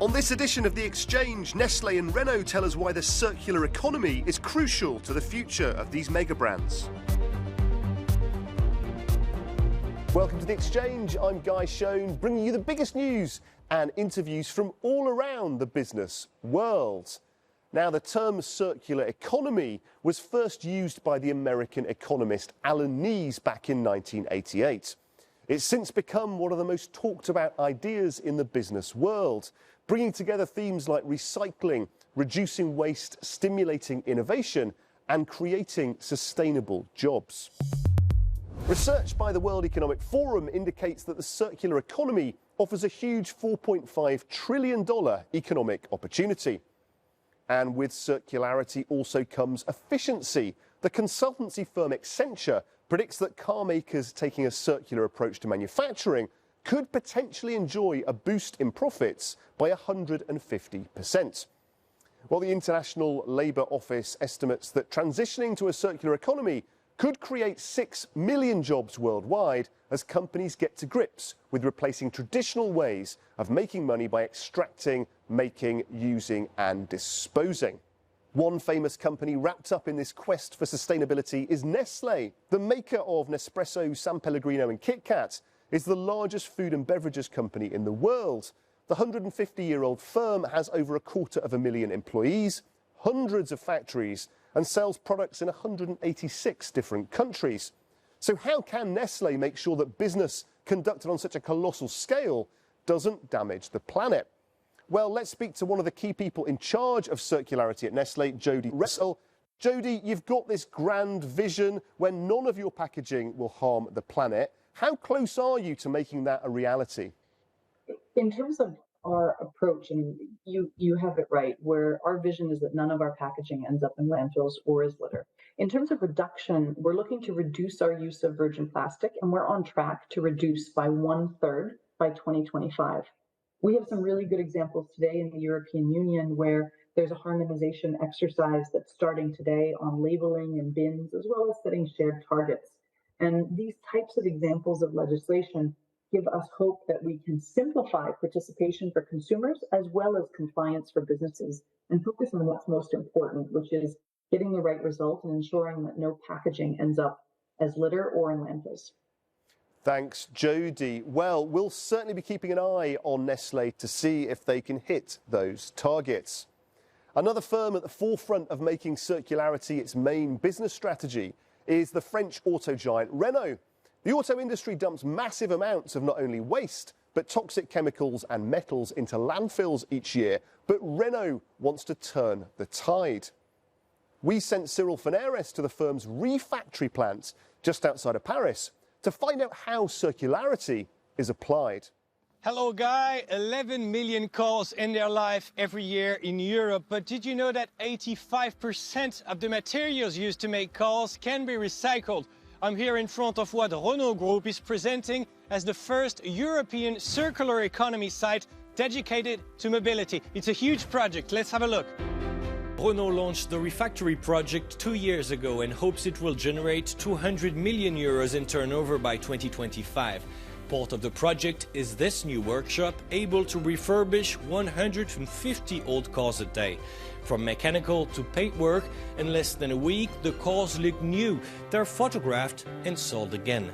On this edition of The Exchange, Nestlé and Renault tell us why the circular economy is crucial to the future of these mega brands. Welcome to The Exchange. I'm Guy Schoen, bringing you the biggest news and interviews from all around the business world. Now, the term circular economy was first used by the American economist Alan Keyes back in 1988. It's since become one of the most talked about ideas in the business world, bringing together themes like recycling, reducing waste, stimulating innovation, and creating sustainable jobs. Research by the World Economic Forum indicates that the circular economy offers a huge $4.5 trillion economic opportunity. And with circularity also comes efficiency. The consultancy firm Accenture predicts that car makers taking a circular approach to manufacturing could potentially enjoy a boost in profits by 150%. While the International Labour Office estimates that transitioning to a circular economy could create 6 million jobs worldwide as companies get to grips with replacing traditional ways of making money by extracting, making, using and disposing. One famous company wrapped up in this quest for sustainability is Nestlé. The maker of Nespresso, San Pellegrino and Kit Kat is the largest food and beverages company in the world. The 150-year-old firm has over 250,000 employees, hundreds of factories, and sells products in 186 different countries. So how can Nestlé make sure that business conducted on such a colossal scale doesn't damage the planet? Well, let's speak to one of the key people in charge of circularity at Nestlé, Jody Russell. Jody, you've got this grand vision where none of your packaging will harm the planet. How close are you to making that a reality? In terms of our approach, and you have it right, where our vision is that none of our packaging ends up in landfills or as litter. In terms of reduction, we're looking to reduce our use of virgin plastic, and we're on track to reduce by 1/3 by 2025. We have some really good examples today in the European Union where there's a harmonization exercise that's starting today on labeling and bins, as well as setting shared targets. And these types of examples of legislation give us hope that we can simplify participation for consumers as well as compliance for businesses and focus on what's most important, which is getting the right result and ensuring that no packaging ends up as litter or in landfills. Thanks, Jody. Well, we'll certainly be keeping an eye on Nestlé to see if they can hit those targets. Another firm at the forefront of making circularity its main business strategy is the French auto giant Renault. The auto industry dumps massive amounts of not only waste, but toxic chemicals and metals into landfills each year. But Renault wants to turn the tide. We sent Cyril Fanares to the firm's refactory plant just outside of Paris to find out how circularity is applied. Hello, Guy. 11 million cars end their life every year in Europe. But did you know that 85% of the materials used to make cars can be recycled? I'm here in front of what Renault Group is presenting as the first European circular economy site dedicated to mobility. It's a huge project. Let's have a look. Renault launched the refactory project 2 years ago and hopes it will generate 200 million euros in turnover by 2025. Part of the project is this new workshop, able to refurbish 150 old cars a day. From mechanical to paintwork, in less than a week, the cars look new. They're photographed and sold again.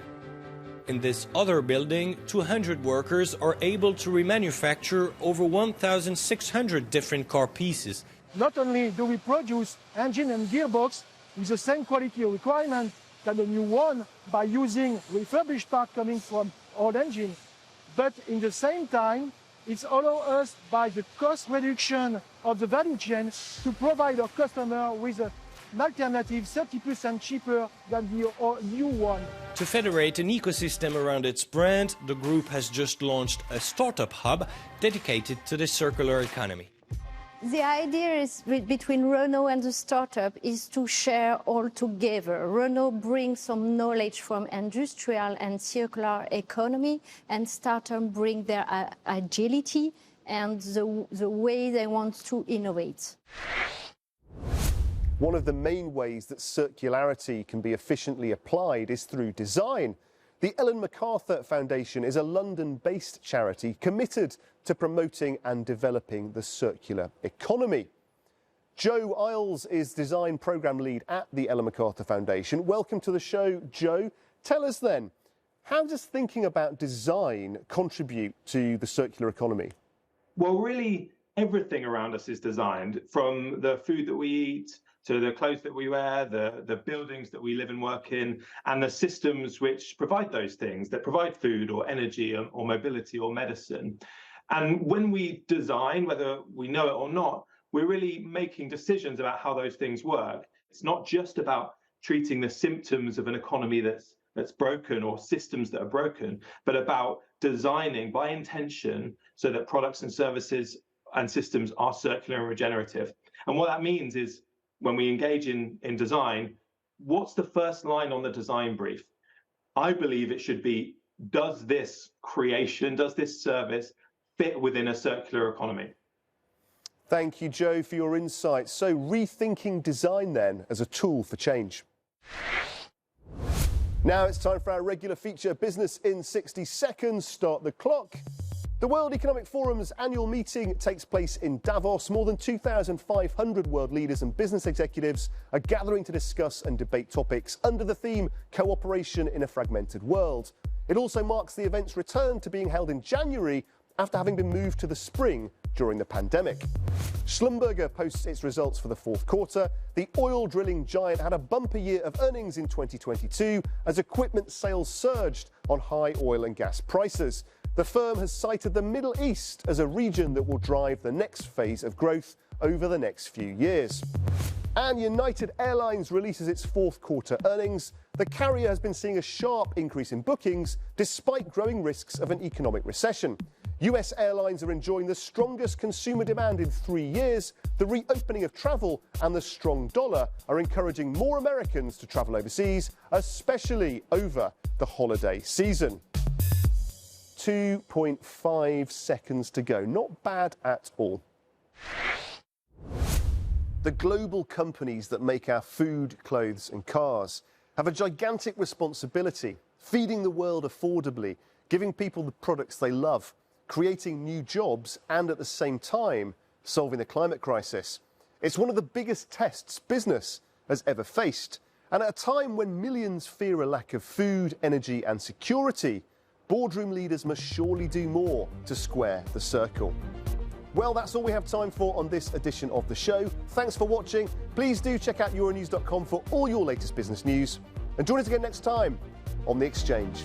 In this other building, 200 workers are able to remanufacture over 1,600 different car pieces. Not only do we produce engine and gearbox with the same quality requirement than the new one by using refurbished parts coming from old engine, but in the same time, it's allow us by the cost reduction of the value chain to provide our customer with an alternative 30% cheaper than the new one. To federate an ecosystem around its brand, the group has just launched a startup hub dedicated to the circular economy. The idea is between Renault and the startup is to share all together. Renault brings some knowledge from industrial and circular economy, and startup bring their agility and the way they want to innovate. One of the main ways that circularity can be efficiently applied is through design. The Ellen MacArthur Foundation is a London-based charity committed to promoting and developing the circular economy. Joe Isles is Design Programme Lead at the Ellen MacArthur Foundation. Welcome to the show, Joe. Tell us then, how does thinking about design contribute to the circular economy? Well, really, everything around us is designed, from the food that we eat to the clothes that we wear, the buildings that we live and work in, and the systems which provide those things, that provide food or energy or mobility or medicine. And when we design, whether we know it or not, we're really making decisions about how those things work. It's not just about treating the symptoms of an economy that's broken or systems that are broken, but about designing by intention so that products and services and systems are circular and regenerative. And what that means is, when we engage in design, what's the first line on the design brief? I believe it should be, does this creation, does this service fit within a circular economy? Thank you, Joe, for your insights. So, rethinking design then as a tool for change. Now it's time for our regular feature, Business in 60 Seconds. Start the clock. The World Economic Forum's annual meeting takes place in Davos. More than 2,500 world leaders and business executives are gathering to discuss and debate topics under the theme Cooperation in a Fragmented World. It also marks the event's return to being held in January after having been moved to the spring during the pandemic. Schlumberger posts its results for the fourth quarter. The oil drilling giant had a bumper year of earnings in 2022 as equipment sales surged on high oil and gas prices. The firm has cited the Middle East as a region that will drive the next phase of growth over the next few years. And United Airlines releases its fourth quarter earnings. The carrier has been seeing a sharp increase in bookings despite growing risks of an economic recession. US airlines are enjoying the strongest consumer demand in 3 years. The reopening of travel and the strong dollar are encouraging more Americans to travel overseas, especially over the holiday season. 2.5 seconds to go. Not bad at all. The global companies that make our food, clothes and cars have a gigantic responsibility, feeding the world affordably, giving people the products they love, creating new jobs and at the same time solving the climate crisis. It's one of the biggest tests business has ever faced. And at a time when millions fear a lack of food, energy and security, boardroom leaders must surely do more to square the circle. Well, that's all we have time for on this edition of the show. Thanks for watching. Please do check out euronews.com for all your latest business news. And join us again next time on The Exchange.